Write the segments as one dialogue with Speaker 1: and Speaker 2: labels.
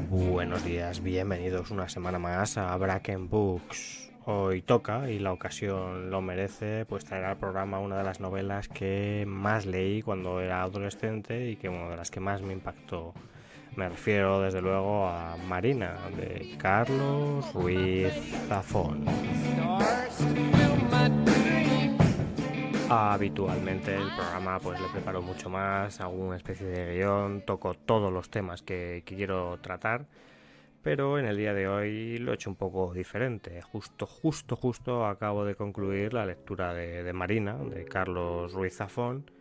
Speaker 1: Buenos días, bienvenidos una semana más a Bracken Books. Hoy toca, y la ocasión lo merece, pues traer al programa una de las novelas que más leí cuando era adolescente y que una de las que más me impactó. Me refiero desde luego a Marina, de Carlos Ruiz Zafón. Habitualmente el programa pues le preparo mucho más, hago una especie de guión, toco todos los temas que quiero tratar, pero en el día de hoy lo he hecho un poco diferente. Justo acabo de concluir la lectura de Marina, de Carlos Ruiz Zafón,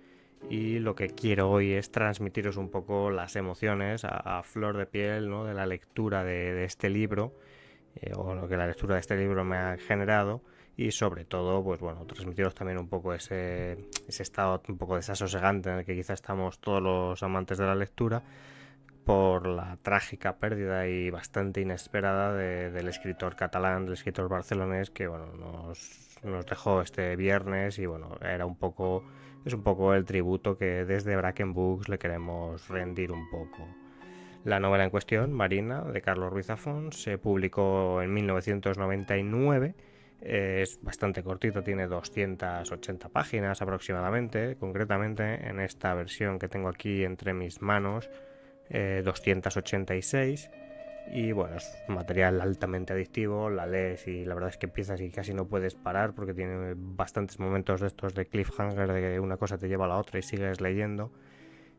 Speaker 1: y lo que quiero hoy es transmitiros un poco las emociones a flor de piel, ¿no?, de la lectura de este libro, o lo que la lectura de este libro me ha generado, y sobre todo, pues bueno, transmitiros también un poco ese estado un poco desasosegante en el que quizá estamos todos los amantes de la lectura, por la trágica pérdida y bastante inesperada del escritor catalán, del escritor barcelonés, que bueno, nos dejó este viernes. Y bueno, es un poco el tributo que desde Bracken Books le queremos rendir un poco. La novela en cuestión, Marina, de Carlos Ruiz Zafón, se publicó en 1999. Es bastante cortito, tiene 280 páginas aproximadamente. Concretamente, en esta versión que tengo aquí entre mis manos, 286. Y bueno, es un material altamente adictivo, la lees y la verdad es que empiezas y casi no puedes parar, porque tiene bastantes momentos de estos de cliffhanger, de que una cosa te lleva a la otra y sigues leyendo.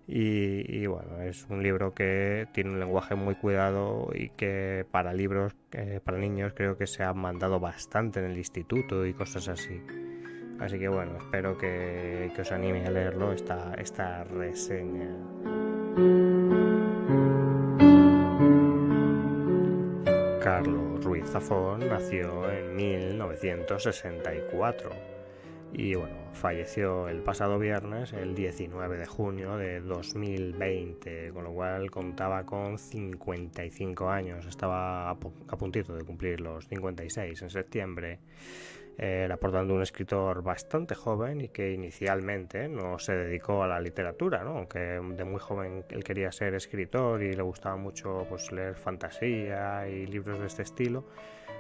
Speaker 1: Y bueno, es un libro que tiene un lenguaje muy cuidado y que para libros, para niños, creo que se ha mandado bastante en el instituto y cosas así. Así que bueno, espero que os anime a leerlo esta reseña. Carlos Ruiz Zafón nació en 1964 y bueno, falleció el pasado viernes, el 19 de junio de 2020, con lo cual contaba con 55 años, estaba a puntito de cumplir los 56 en septiembre. Era por tanto un escritor bastante joven y que inicialmente no se dedicó a la literatura, ¿no?, aunque de muy joven él quería ser escritor y le gustaba mucho pues leer fantasía y libros de este estilo,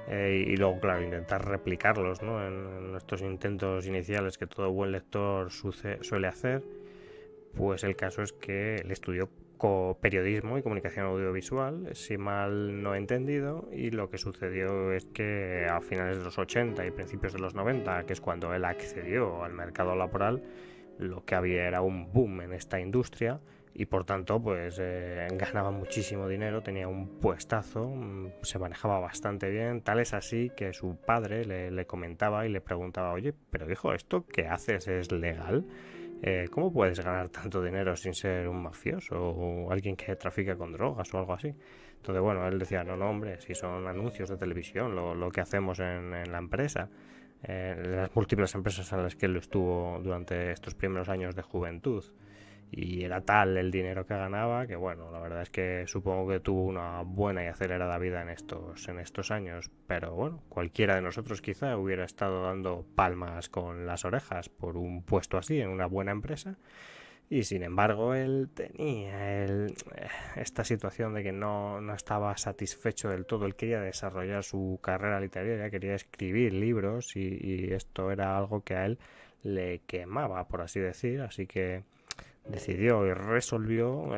Speaker 1: y luego claro intentar replicarlos, ¿no?, en estos intentos iniciales que todo buen lector suele hacer. Pues el caso es que él estudió periodismo y comunicación audiovisual, si mal no he entendido, y lo que sucedió es que a finales de los 80 y principios de los 90, que es cuando él accedió al mercado laboral, lo que había era un boom en esta industria y por tanto pues ganaba muchísimo dinero, tenía un puestazo, se manejaba bastante bien. Tal es así que su padre le comentaba y le preguntaba: oye, pero hijo, ¿esto que haces es legal? ¿Cómo puedes ganar tanto dinero sin ser un mafioso o alguien que trafica con drogas o algo así? Entonces, bueno, él decía: no, hombre, si son anuncios de televisión, lo que hacemos en la empresa, las múltiples empresas en las que él estuvo durante estos primeros años de juventud. Y era tal el dinero que ganaba que, bueno, la verdad es que supongo que tuvo una buena y acelerada vida en estos años. Pero bueno, cualquiera de nosotros quizá hubiera estado dando palmas con las orejas por un puesto así en una buena empresa. Y sin embargo, él tenía esta situación de que no estaba satisfecho del todo. Él quería desarrollar su carrera literaria, quería escribir libros, y esto era algo que a él le quemaba, por así decir. Así que decidió y resolvió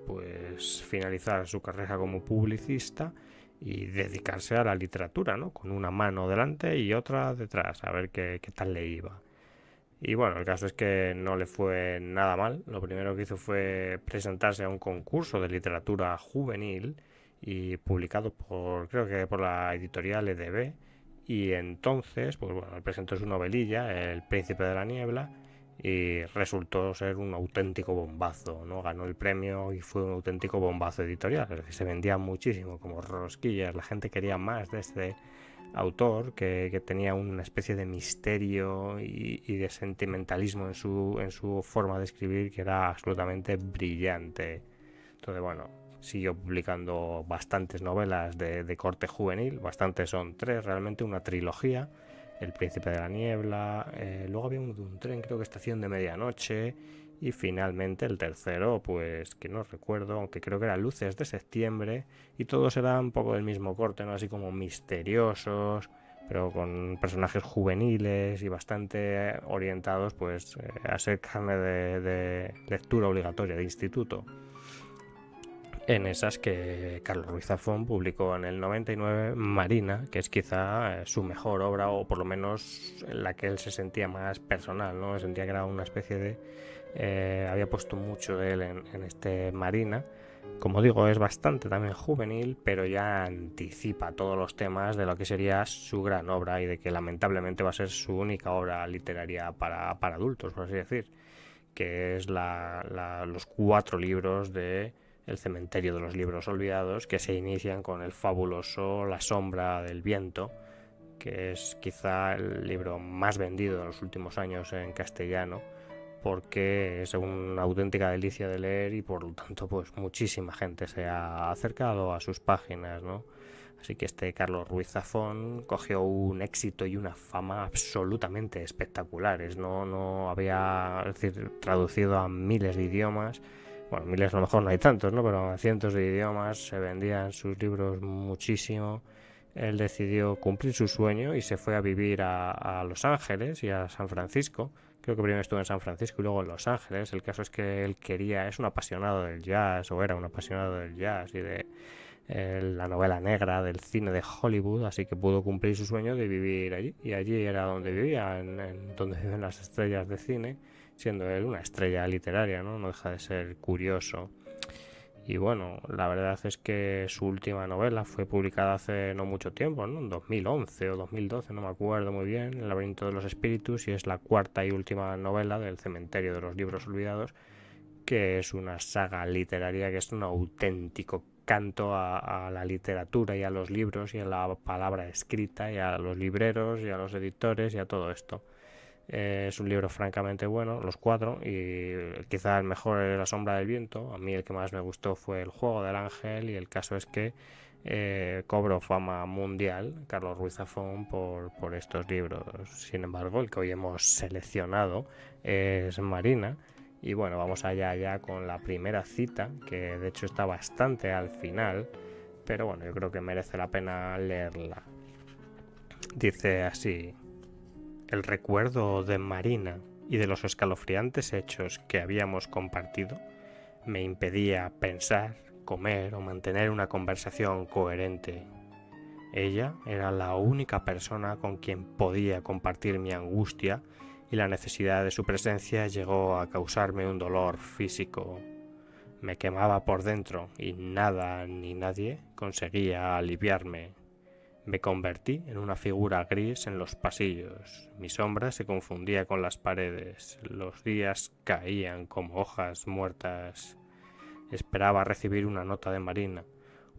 Speaker 1: pues finalizar su carrera como publicista y dedicarse a la literatura, ¿no?, con una mano delante y otra detrás, a ver qué tal le iba. Y bueno, el caso es que no le fue nada mal. Lo primero que hizo fue presentarse a un concurso de literatura juvenil y publicado creo que por la editorial EDB. Y entonces, pues bueno, él presentó su novelilla, El Príncipe de la Niebla, y resultó ser un auténtico bombazo, ¿no? Ganó el premio y fue un auténtico bombazo editorial. Es decir, se vendía muchísimo, como rosquillas. La gente quería más de este autor que tenía una especie de misterio y de sentimentalismo en su forma de escribir, que era absolutamente brillante. Entonces, bueno, siguió publicando bastantes novelas de corte juvenil, bastantes, son tres realmente, una trilogía: El Príncipe de la Niebla, luego había uno de un tren, creo que Estación de Medianoche, Y finalmente el tercero, pues que no recuerdo, aunque creo que era Luces de septiembre, y todos eran un poco del mismo corte, ¿no? Así como misteriosos, pero con personajes juveniles y bastante orientados pues a ser carne de lectura obligatoria de instituto. En esas que Carlos Ruiz Zafón publicó en el 99 Marina, que es quizá su mejor obra, o por lo menos la que él se sentía más personal, ¿no? Sentía que era una especie de... había puesto mucho de él en este Marina. Como digo, es bastante también juvenil, pero ya anticipa todos los temas de lo que sería su gran obra y de que lamentablemente va a ser su única obra literaria para adultos, por así decir, que es los 4 libros de El cementerio de los libros olvidados, que se inician con el fabuloso La sombra del viento, que es quizá el libro más vendido en los últimos años en castellano, porque es una auténtica delicia de leer y por lo tanto pues muchísima gente se ha acercado a sus páginas, ¿no? Así que este Carlos Ruiz Zafón cogió un éxito y una fama absolutamente espectaculares. No había, es decir, traducido a miles de idiomas. Bueno, miles a lo mejor no hay tantos, ¿no? Pero a cientos de idiomas, se vendían sus libros muchísimo. Él decidió cumplir su sueño y se fue a vivir a Los Ángeles y a San Francisco. Creo que primero estuvo en San Francisco y luego en Los Ángeles. El caso es que él es un apasionado del jazz, o era un apasionado del jazz y de la novela negra, del cine de Hollywood, así que pudo cumplir su sueño de vivir allí. Y allí era donde vivía, en donde viven las estrellas de cine, siendo él una estrella literaria, ¿no? No deja de ser curioso. Y bueno, la verdad es que su última novela fue publicada hace no mucho tiempo, ¿no? En 2011 o 2012, no me acuerdo muy bien, El laberinto de los espíritus, y es la cuarta y última novela del cementerio de los libros olvidados, que es una saga literaria que es un auténtico canto a la literatura y a los libros y a la palabra escrita y a los libreros y a los editores y a todo esto. Es un libro francamente bueno, los 4, y quizá el mejor es La sombra del viento. A mí el que más me gustó fue El juego del ángel, y el caso es que cobró fama mundial Carlos Ruiz Zafón por estos libros. Sin embargo, el que hoy hemos seleccionado es Marina. Y bueno, vamos allá ya con la primera cita, que de hecho está bastante al final, pero bueno, yo creo que merece la pena leerla. Dice así: el recuerdo de Marina y de los escalofriantes hechos que habíamos compartido me impedía pensar, comer o mantener una conversación coherente. Ella era la única persona con quien podía compartir mi angustia, y la necesidad de su presencia llegó a causarme un dolor físico. Me quemaba por dentro y nada ni nadie conseguía aliviarme. Me convertí en una figura gris en los pasillos. Mi sombra se confundía con las paredes. Los días caían como hojas muertas. Esperaba recibir una nota de Marina,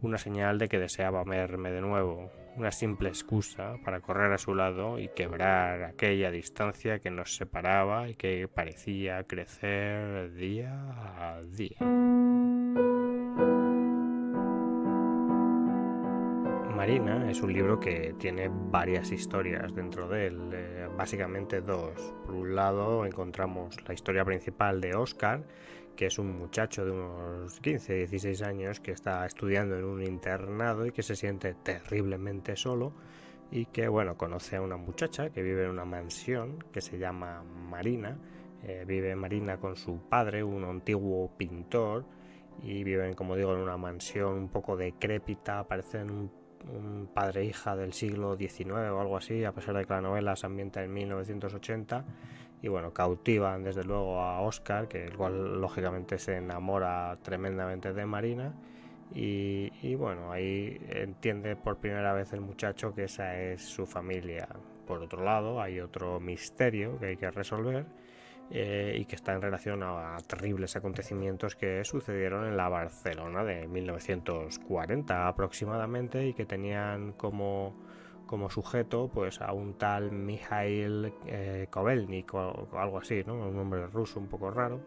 Speaker 1: una señal de que deseaba verme de nuevo, una simple excusa para correr a su lado y quebrar aquella distancia que nos separaba y que parecía crecer día a día. Marina es un libro que tiene varias historias dentro de él, básicamente 2. Por un lado encontramos la historia principal de Oscar, que es un muchacho de unos 15-16 años que está estudiando en un internado y que se siente terriblemente solo, y que bueno, conoce a una muchacha que vive en una mansión que se llama Marina. Vive Marina con su padre, un antiguo pintor, y viven, como digo, en una mansión un poco decrépita. Parecen un padre e hija del siglo XIX o algo así, a pesar de que la novela se ambienta en 1980. Y bueno, cautivan desde luego a Oscar, que el cual lógicamente se enamora tremendamente de Marina. Y bueno, ahí entiende por primera vez el muchacho que esa es su familia. Por otro lado, hay otro misterio que hay que resolver, y que está en relación a terribles acontecimientos que sucedieron en la Barcelona de 1940 aproximadamente, y que tenían como sujeto pues a un tal Mikhail Kovelnik o algo así, ¿no? Un nombre ruso un poco raro,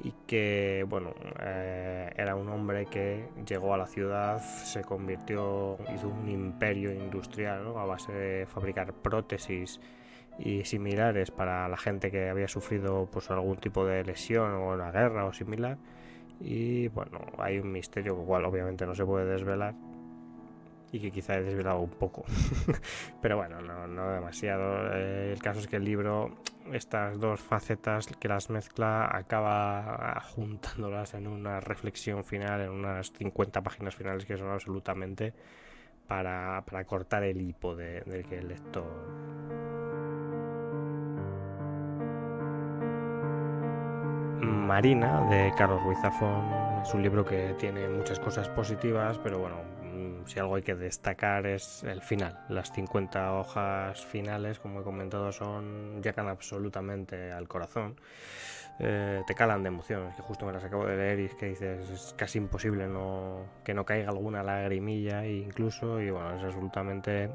Speaker 1: y que bueno, era un hombre que llegó a la ciudad, se convirtió, hizo un imperio industrial, ¿no? A base de fabricar prótesis y similares para la gente que había sufrido pues algún tipo de lesión o una guerra o similar. Y bueno, hay un misterio que igual obviamente no se puede desvelar y que quizá he desvelado un poco pero bueno, no demasiado. El caso es que el libro, estas dos facetas que las mezcla, acaba juntándolas en una reflexión final, en unas 50 páginas finales que son absolutamente para cortar el hipo del que el lector. Marina, de Carlos Ruiz Zafón, es un libro que tiene muchas cosas positivas, pero bueno, si algo hay que destacar es el final. Las 50 hojas finales, como he comentado, llegan absolutamente al corazón. Te calan de emociones, que justo me las acabo de leer y es que dices, es casi imposible que no caiga alguna lagrimilla incluso, y bueno, es absolutamente...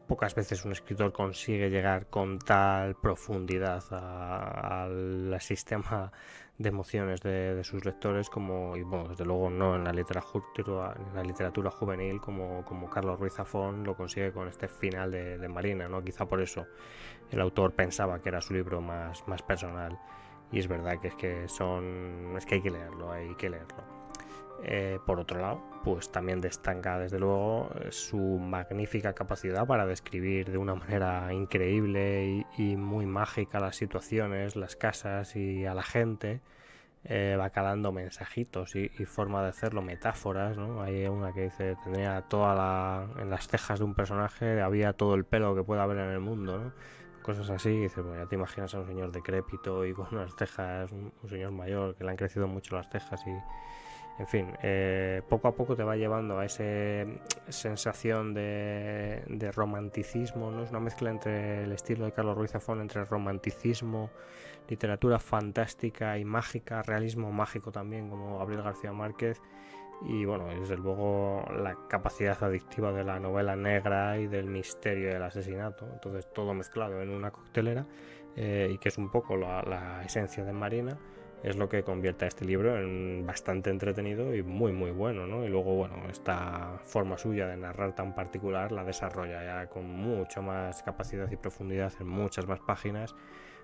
Speaker 1: pocas veces un escritor consigue llegar con tal profundidad al sistema de emociones de sus lectores como, y bueno, desde luego no en la literatura juvenil como Carlos Ruiz Zafón lo consigue con este final de Marina, ¿no? Quizá por eso el autor pensaba que era su libro más personal, y es verdad que es que hay que leerlo, por otro lado, pues también destaca desde luego su magnífica capacidad para describir de una manera increíble y muy mágica las situaciones, las casas y a la gente. Va calando mensajitos y forma de hacerlo, metáforas, ¿no? Hay una que dice, tenía en las cejas de un personaje había todo el pelo que pueda haber en el mundo, ¿no? Cosas así, y dices, bueno, ya te imaginas a un señor decrépito y con unas cejas, un señor mayor que le han crecido mucho las cejas y en fin, poco a poco te va llevando a esa sensación de romanticismo, ¿no? Es una mezcla entre el estilo de Carlos Ruiz Zafón, entre romanticismo, literatura fantástica y mágica, realismo mágico también, como Gabriel García Márquez, y bueno, desde luego la capacidad adictiva de la novela negra y del misterio del asesinato. Entonces todo mezclado en una coctelera, y que es un poco la esencia de Marina, es lo que convierte a este libro en bastante entretenido y muy muy bueno, ¿no? Y luego, bueno, esta forma suya de narrar tan particular la desarrolla ya con mucho más capacidad y profundidad en muchas más páginas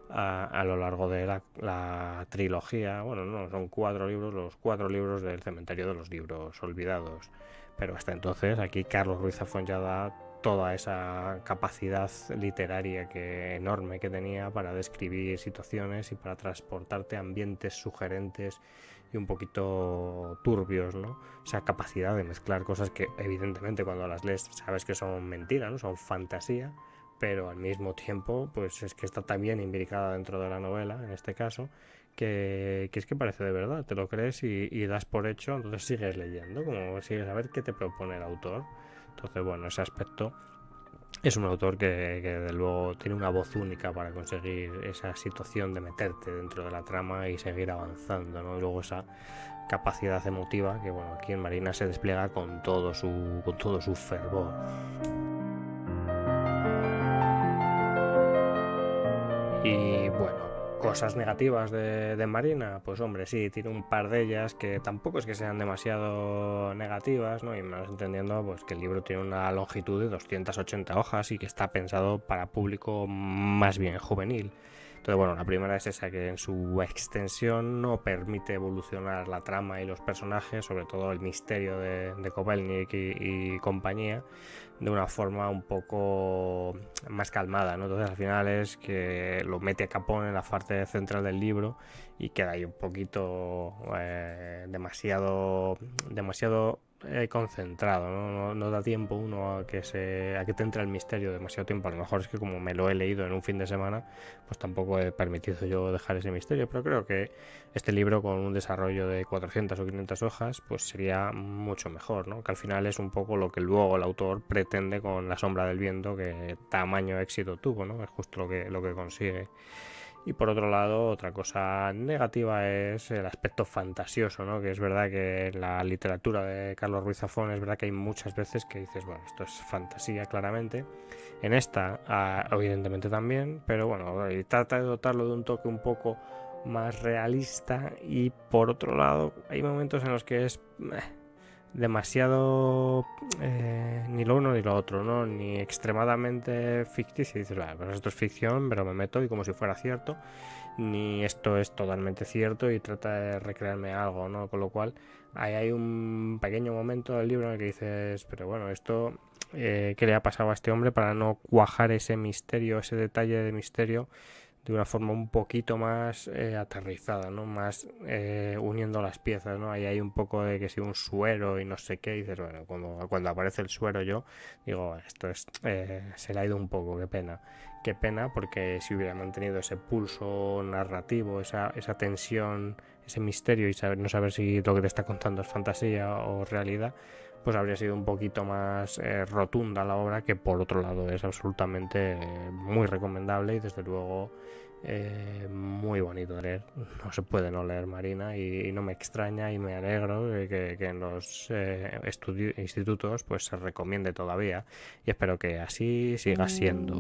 Speaker 1: a lo largo de la trilogía. Bueno, no, son 4 libros, los 4 libros del Cementerio de los Libros Olvidados, pero hasta entonces aquí Carlos Ruiz Zafón ya da toda esa capacidad literaria enorme que tenía para describir situaciones y para transportarte a ambientes sugerentes y un poquito turbios, ¿no? Esa capacidad de mezclar cosas que evidentemente cuando las lees sabes que son mentira, ¿no? Son fantasía, pero al mismo tiempo pues es que está tan bien imbricada dentro de la novela, en este caso, que es que parece de verdad, te lo crees y das por hecho, entonces sigues leyendo, como sigues a ver qué te propone el autor. Entonces, bueno, ese aspecto es un autor que desde luego tiene una voz única para conseguir esa situación de meterte dentro de la trama y seguir avanzando, ¿no? Y luego esa capacidad emotiva que, bueno, aquí en Marina se despliega con todo su fervor. Y bueno, cosas negativas de Marina, pues hombre, sí, tiene un par de ellas que tampoco es que sean demasiado negativas, ¿no? Y más entendiendo pues que el libro tiene una longitud de 280 hojas y que está pensado para público más bien juvenil. Entonces, bueno, la primera es esa, que en su extensión no permite evolucionar la trama y los personajes, sobre todo el misterio de Kovalnik y compañía, de una forma un poco más calmada, ¿no? Entonces al final es que lo mete a capón en la parte central del libro y queda ahí un poquito demasiado concentrado, ¿no? No da tiempo uno a que te entre el misterio demasiado tiempo. A lo mejor es que como me lo he leído en un fin de semana, pues tampoco he permitido yo dejar ese misterio, pero creo que este libro con un desarrollo de 400 o 500 hojas pues sería mucho mejor, ¿no? Que al final es un poco lo que luego el autor pretende con La sombra del viento, que tamaño éxito tuvo, ¿no? Es justo lo que consigue. Y por otro lado, otra cosa negativa es el aspecto fantasioso, ¿no? Que es verdad que en la literatura de Carlos Ruiz Zafón es verdad que hay muchas veces que dices, bueno, esto es fantasía claramente. En esta, evidentemente también, pero bueno, trata de dotarlo de un toque un poco más realista, y por otro lado hay momentos en los que es demasiado ni lo uno ni lo otro, ¿no? Ni extremadamente ficticio, y dices, vale, pues esto es ficción, pero me meto y como si fuera cierto, ni esto es totalmente cierto y trata de recrearme algo, ¿no? Con lo cual ahí hay un pequeño momento del libro en el que dices, pero bueno, esto ¿qué le ha pasado a este hombre para no cuajar ese misterio, ese detalle de misterio de una forma un poquito más aterrizada, ¿no? Más uniendo las piezas, ¿no? Ahí hay un poco de que si un suero y no sé qué, y dices, bueno, cuando aparece el suero yo digo, esto es se le ha ido un poco, qué pena. Qué pena, porque si hubiera mantenido ese pulso narrativo, esa tensión, ese misterio y no saber si lo que te está contando es fantasía o realidad, pues habría sido un poquito más rotunda la obra, que por otro lado es absolutamente muy recomendable y desde luego muy bonito de leer. No se puede no leer Marina y no me extraña y me alegro de que en los institutos pues se recomiende todavía y espero que así siga siendo.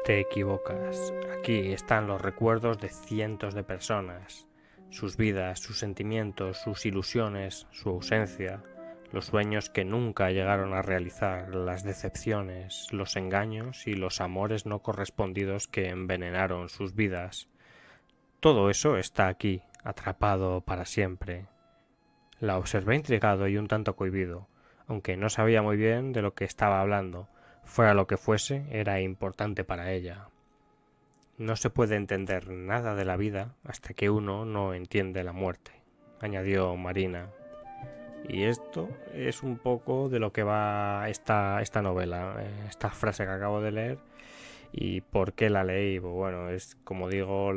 Speaker 1: Te equivocas. Aquí están los recuerdos de cientos de personas, sus vidas, sus sentimientos, sus ilusiones, su ausencia, los sueños que nunca llegaron a realizar, las decepciones, los engaños y los amores no correspondidos que envenenaron sus vidas. Todo eso está aquí, atrapado para siempre. La observé intrigado y un tanto cohibido, aunque no sabía muy bien de lo que estaba hablando. Fuera lo que fuese, era importante para ella. No se puede entender nada de la vida hasta que uno no entiende la muerte, añadió Marina. Y esto es un poco de lo que va esta novela, esta frase que acabo de leer. ¿Y por qué la leí? Pues bueno, es como digo,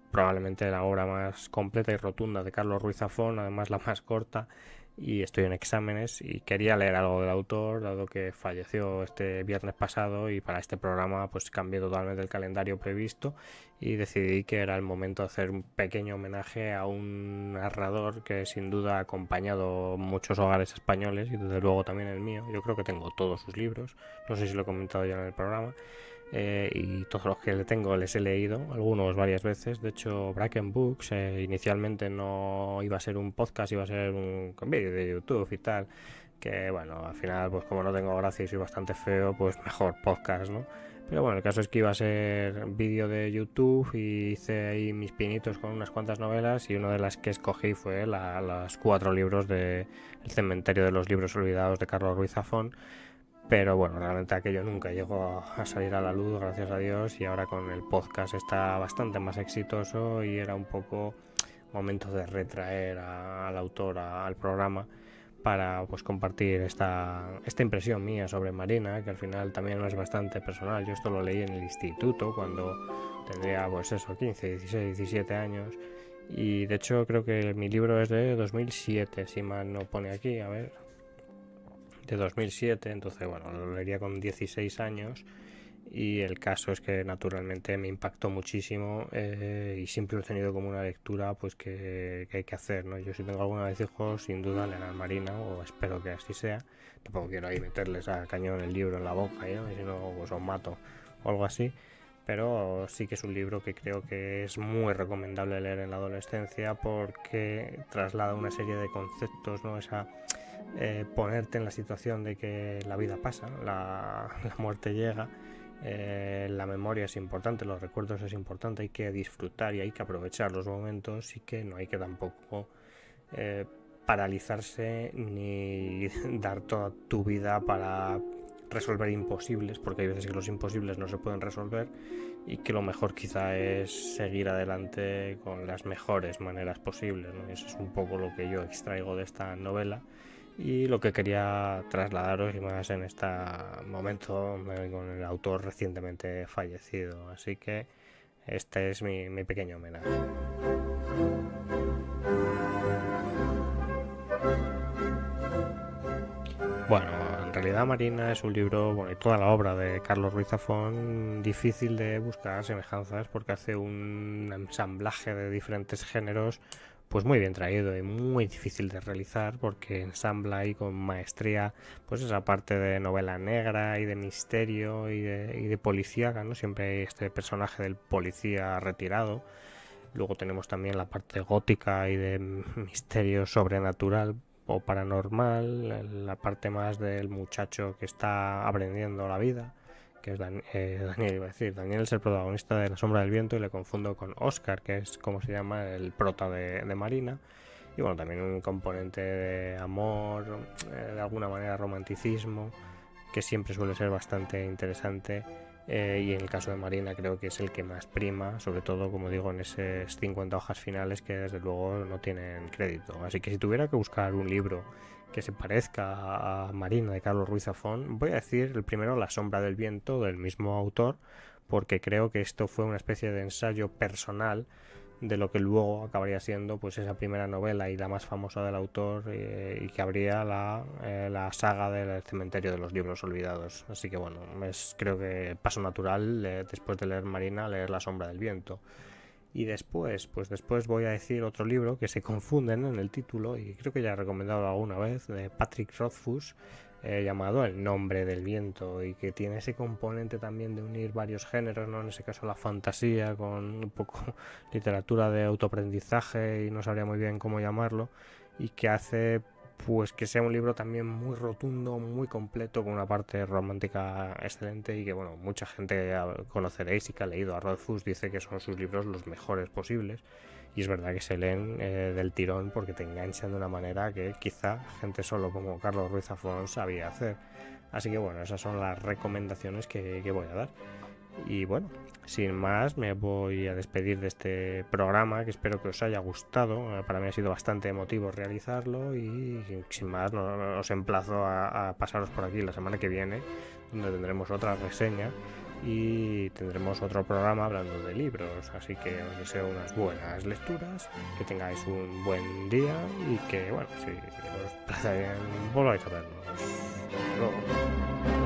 Speaker 1: probablemente la obra más completa y rotunda de Carlos Ruiz Zafón, además la más corta, y estoy en exámenes y quería leer algo del autor, dado que falleció este viernes pasado y para este programa pues cambié totalmente el calendario previsto y decidí que era el momento de hacer un pequeño homenaje a un narrador que sin duda ha acompañado muchos hogares españoles y desde luego también el mío. Yo creo que tengo todos sus libros, no sé si lo he comentado ya en el programa. Y todos los que le tengo les he leído, algunos varias veces. De hecho, Bracken Books inicialmente no iba a ser un podcast, iba a ser un vídeo de YouTube y tal. Que bueno, al final, pues como no tengo gracia y soy bastante feo, pues mejor podcast, ¿no? Pero bueno, el caso es que iba a ser vídeo de YouTube y hice ahí mis pinitos con unas cuantas novelas y una de las que escogí fue los 4 libros de El cementerio de los libros olvidados de Carlos Ruiz Zafón. Pero bueno, realmente aquello nunca llegó a salir a la luz, gracias a Dios, y ahora con el podcast está bastante más exitoso y era un poco momento de retraer al autor al programa para pues compartir esta impresión mía sobre Marina, que al final también es bastante personal. Yo esto lo leí en el instituto cuando tendría pues eso, 15, 16, 17 años y de hecho creo que mi libro es de 2007, si mal no pone aquí, a ver, de 2007, entonces bueno, lo leería con 16 años y el caso es que naturalmente me impactó muchísimo y siempre lo he tenido como una lectura pues que hay que hacer, ¿no? Yo si tengo alguna vez hijos sin duda leerán Marina o espero que así sea. Tampoco quiero ahí meterles a cañón el libro en la boca, ¿no? Y si no pues os mato o algo así, pero sí que es un libro que creo que es muy recomendable leer en la adolescencia porque traslada una serie de conceptos, ¿no? Esa ponerte en la situación de que la vida pasa, la muerte llega, la memoria es importante, los recuerdos es importante, hay que disfrutar y hay que aprovechar los momentos y que no hay que tampoco paralizarse ni dar toda tu vida para resolver imposibles, porque hay veces que los imposibles no se pueden resolver y que lo mejor quizá es seguir adelante con las mejores maneras posibles, ¿no? Eso es un poco lo que yo extraigo de esta novela y lo que quería trasladaros y más en este momento con el autor recientemente fallecido, así que este es mi pequeño homenaje. Bueno, en realidad Marina es un libro, bueno, y toda la obra de Carlos Ruiz Zafón, difícil de buscar semejanzas porque hace un ensamblaje de diferentes géneros pues muy bien traído y muy difícil de realizar porque ensambla ahí con maestría pues esa parte de novela negra y de misterio y de policíaca, ¿no? Siempre hay este personaje del policía retirado Luego tenemos también la parte gótica y de misterio sobrenatural o paranormal, la parte más del muchacho que está aprendiendo la vida, que es Daniel, iba a decir. Daniel es el protagonista de La sombra del viento y le confundo con Oscar, que es como se llama el prota de Marina. Y bueno, también un componente de amor, de alguna manera romanticismo, que siempre suele ser bastante interesante. Y en el caso de Marina creo que es el que más prima, sobre todo, como digo, en esas 50 hojas finales que desde luego no tienen crédito. Así que si tuviera que buscar un libro que se parezca a Marina de Carlos Ruiz Zafón, voy a decir el primero, La sombra del viento, del mismo autor, porque creo que esto fue una especie de ensayo personal de lo que luego acabaría siendo pues esa primera novela y la más famosa del autor, y que habría la saga del cementerio de los libros olvidados. Así que bueno, creo que paso natural, después de leer Marina, leer La sombra del viento. Y después voy a decir otro libro que se confunden en el título, y creo que ya he recomendado alguna vez, de Patrick Rothfuss, llamado El nombre del viento, y que tiene ese componente también de unir varios géneros, ¿no? En ese caso la fantasía con un poco literatura de autoaprendizaje, y no sabría muy bien cómo llamarlo, y que hace pues que sea un libro también muy rotundo, muy completo, con una parte romántica excelente, y que bueno, mucha gente conoceréis y que ha leído a Rothfuss dice que son sus libros los mejores posibles, y es verdad que se leen del tirón, porque te enganchan de una manera que quizá gente solo como Carlos Ruiz Zafón sabía hacer. Así que bueno, esas son las recomendaciones que voy a dar. Y bueno, sin más, me voy a despedir de este programa, que espero que os haya gustado. Para mí ha sido bastante emotivo realizarlo, y sin más, os emplazo a pasaros por aquí la semana que viene, donde tendremos otra reseña y tendremos otro programa hablando de libros. Así que os deseo unas buenas lecturas, que tengáis un buen día y que, bueno, si os parece bien, volváis a vernos. Hasta luego.